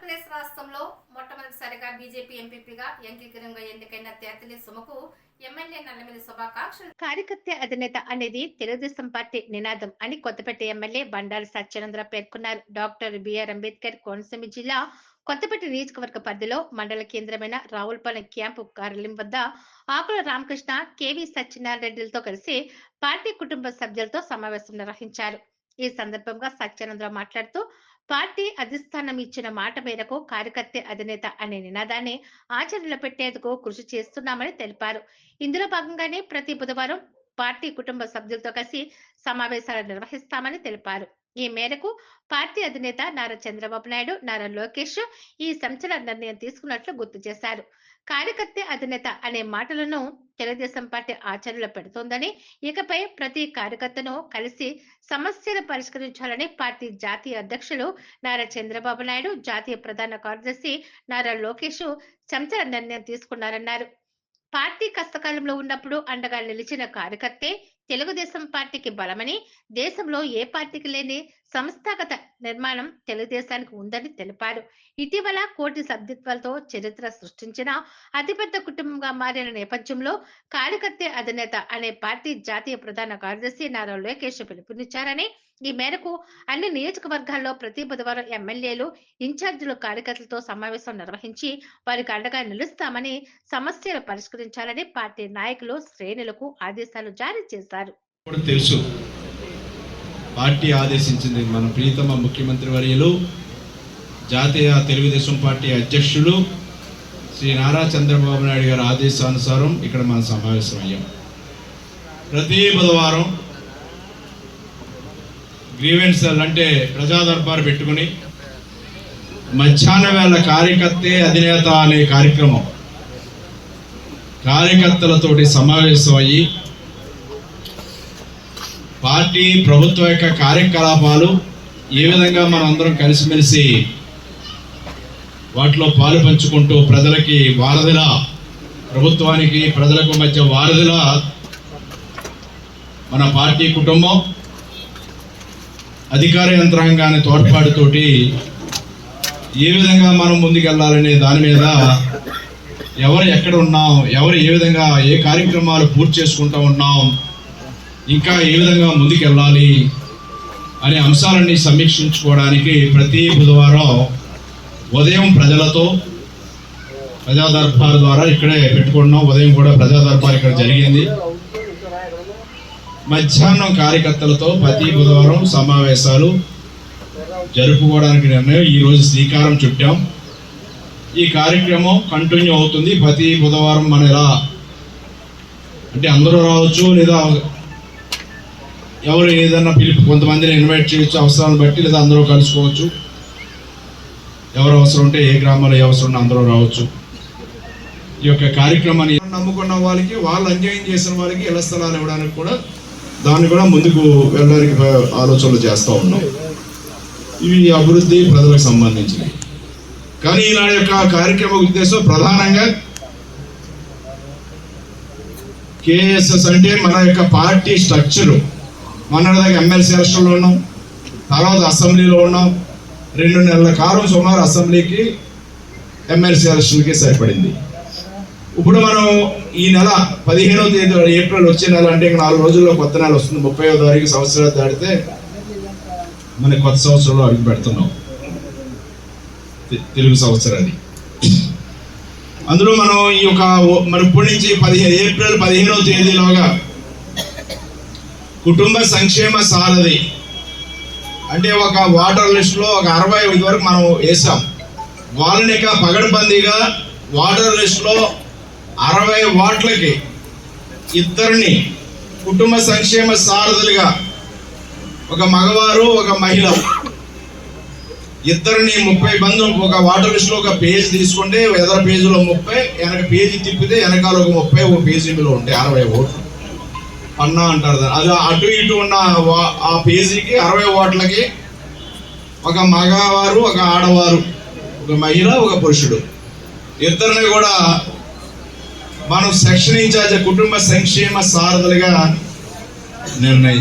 ఆంధ్రప్రదేశ్ రాష్ట్రంలో మొట్టమొదటిసారిగా బీజేపీ ఎంపీపీగా ఏకీకరణంగా ఎన్నికైన తేతలి సుమకు ఎమ్మెల్యే నల్లమిల్లి శుభాకాంక్షలు. కార్యకర్త అధినేత అనేది తెలుగుదేశం పార్టీ నినాదం అని కొత్తపేట ఎమ్మెల్యే బండారు సత్యానందరావు పేర్కొన్నారు. డాక్టర్ బిఆర్ అంబేద్కర్ కోనసీమ జిల్లా కొత్తపేట నియోజకవర్గ పరిధిలో మండల కేంద్రమైన రావులపాలెం క్యాంపు కార్యాలయం వద్ద ఆకుల రామకృష్ణ, కేవీ సత్యనారాయణ రెడ్డిలతో కలిసి పార్టీ కుటుంబ సభ్యులతో సమావేశం నిర్వహించారు. ఈ సందర్భంగా సత్యానందరావు మాట్లాడుతూ పార్టీ అధిష్టానం ఇచ్చిన మాట మేరకు కార్యకర్త అధినేత అనే నినాదాన్ని ఆచరణలో పెట్టేందుకు కృషి చేస్తున్నామని తెలిపారు. ఇందులో భాగంగానే ప్రతి బుధవారం పార్టీ కుటుంబ సభ్యులతో కలిసి సమావేశాలు నిర్వహిస్తామని తెలిపారు. ఈ మేరకు పార్టీ అధినేత నారా చంద్రబాబు నాయుడు, నారా లోకేష్ ఈ సంచలన నిర్ణయం తీసుకున్నట్లు గుర్తు చేశారు. కార్యకర్త అధినేత అనే మాటలను తెలుగుదేశం పార్టీ ఆచరణలో పెడుతోందని, ఇకపై ప్రతి కార్యకర్తను కలిసి సమస్యలు పరిష్కరించాలని పార్టీ జాతీయ అధ్యక్షులు నారా చంద్రబాబు నాయుడు, జాతీయ ప్రధాన కార్యదర్శి నారా లోకేష్ సంచలన నిర్ణయం తీసుకున్నారన్నారు. పార్టీ కష్టకాలంలో ఉన్నప్పుడు అండగా నిలిచిన కార్యకర్తే తెలుగుదేశం పార్టీకి బలమని, దేశంలో ఏ పార్టీకి లేని సంస్థాగత నిర్మాణం తెలుగుదేశానికి ఉందని తెలిపారు. ఇటీవల కోటి సభ్యత్వాలతో చరిత్ర సృష్టించిన అతిపెద్ద కుటుంబంగా మారిన నేపథ్యంలో కార్యకర్త అధినేత అనే పార్టీ జాతీయ ప్రధాన కార్యదర్శి నారా లోకేష్ పిలుపునిచ్చారని, ఈ మేరకు అన్ని నియోజకవర్గాల్లో ప్రతి బుధవారం ఎమ్మెల్యేలు, ఇన్ఛార్జీలు కార్యకర్తలతో సమావేశం నిర్వహించి వారికి అండగా నిలుస్తామని, సమస్యలు పరిష్కరించాలని పార్టీ నాయకులు, శ్రేణులకు ఆదేశాలు జారీ చేశారు. తెలుసు, పార్టీ ఆదేశించింది. మన ప్రియతమ ముఖ్యమంత్రి వర్యులు, జాతీయ తెలుగుదేశం పార్టీ అధ్యక్షులు శ్రీ నారా చంద్రబాబు నాయుడు గారి ఆదేశానుసారం ఇక్కడ మనం సమావేశం అయ్యాం. ప్రతి బుధవారం గ్రీవెన్సల్ అంటే ప్రజా దర్బారు పెట్టుకుని మధ్యాహ్నం వేళ కార్యకర్తే అధినేత అనే కార్యక్రమం కార్యకర్తలతోటి సమావేశం అయ్యి పార్టీ ప్రభుత్వ యొక్క కార్యకలాపాలు ఏ విధంగా మనం అందరం కలిసిమెలిసి వాటిలో పాలు పంచుకుంటూ ప్రజలకి వారధిలా, ప్రభుత్వానికి ప్రజలకు మధ్య వారధిలా మన పార్టీ కుటుంబం అధికార యంత్రాంగాన్ని తోడ్పాటుతోటి ఏ విధంగా మనం ముందుకెళ్లాలనే దాని మీద ఎవరు ఎక్కడ ఉన్నాం, ఎవరు ఏ విధంగా ఏ కార్యక్రమాలు పూర్తి చేసుకుంటూ ఉన్నాం, ఇంకా ఏ విధంగా ముందుకెళ్ళాలి అనే అంశాలన్నీ సమీక్షించుకోవడానికి ప్రతి బుధవారం ఉదయం ప్రజలతో ప్రజా దర్బార్ ద్వారా ఇక్కడే పెట్టుకుంటున్నాం. ఉదయం కూడా ప్రజా దర్బార్ ఇక్కడ జరిగింది. మధ్యాహ్నం కార్యకర్తలతో ప్రతి బుధవారం సమావేశాలు జరుపుకోవడానికి నిర్ణయం ఈరోజు శ్రీకారం చుట్టాం. ఈ కార్యక్రమం కంటిన్యూ అవుతుంది. ప్రతి బుధవారం మన ఇలా అంటే అందరూ రావచ్చు, లేదా ఎవరు ఏదన్నా పిలుపు కొంతమందిని ఇన్వైట్ చేయొచ్చు అవసరాలను బట్టి, లేదా అందరూ కలుసుకోవచ్చు. ఎవరు అవసరం ఉంటే ఏ గ్రామాల్లో ఏ అవసరం ఉంటే అందరూ రావచ్చు. ఈ యొక్క కార్యక్రమాన్ని నమ్ముకున్న వాళ్ళకి, వాళ్ళు అన్యాయం చేసిన వాళ్ళకి ఇళ్ల స్థలాలు ఇవ్వడానికి కూడా దాన్ని కూడా ముందుకు వెళ్ళడానికి ఆలోచనలు చేస్తూ ఉన్నాం. ఇవి అభివృద్ధి ప్రజలకు సంబంధించినవి. కానీ ఈనాడు యొక్క కార్యక్రమ ఉద్దేశం ప్రధానంగా కేఎస్ఎస్ అంటే మన యొక్క పార్టీ స్ట్రక్చరు. మొన్నటిదాకా ఎమ్మెల్సీ ఎలక్షన్లో ఉన్నాం, తర్వాత అసెంబ్లీలో ఉన్నాం. 2 నెలల కాలం సుమారు అసెంబ్లీకి ఎమ్మెల్సీ ఎలక్షన్కి సరిపడింది. ఇప్పుడు మనం ఈ నెల 15వ తేదీ ఏప్రిల్ వచ్చే నెల అంటే 4 రోజుల్లో కొత్త నెల వస్తుంది. 30వ తారీఖు సంవత్సరాలు దాటితే మన కొత్త సంవత్సరంలో అడుగు పెడుతున్నాం, తెలుగు సంవత్సరాన్ని. అందులో మనం ఈ యొక్క మన ఇప్పటి నుంచి ఏప్రిల్ 15వ తేదీలోగా కుటుంబ సంక్షేమ సారథి అంటే ఒక వాటర్ లిస్టులో ఒక 65 వరకు మనం వేసాం. వాళ్ళని పగడబందీగా వాటర్ లిస్టులో 60 వార్డులకి ఇద్దరిని కుటుంబ సంక్షేమ సారథులుగా, ఒక మగవారు ఒక మహిళ ఇద్దరిని 30 మంది ఒక వాటర్ లిస్టులో ఒక పేజీ తీసుకుంటే ఎదర పేజీలో 30, వెనక పేజీ తిప్పితే వెనకాల ఒక 30, ఒక పేజీలో ఉంటాయి 60 ఓట్లు. పన్నా అంటారు అది. అటు ఇటు ఉన్న ఆ పేజీకి 60 ఓట్లకి ఒక మగవారు ఒక ఆడవారు, ఒక మహిళ ఒక పురుషుడు ఇద్దరిని కూడా మనం సెక్షన్ ఇన్ఛార్జ్ కుటుంబ సంక్షేమ సారథులుగా నిర్ణయించాం.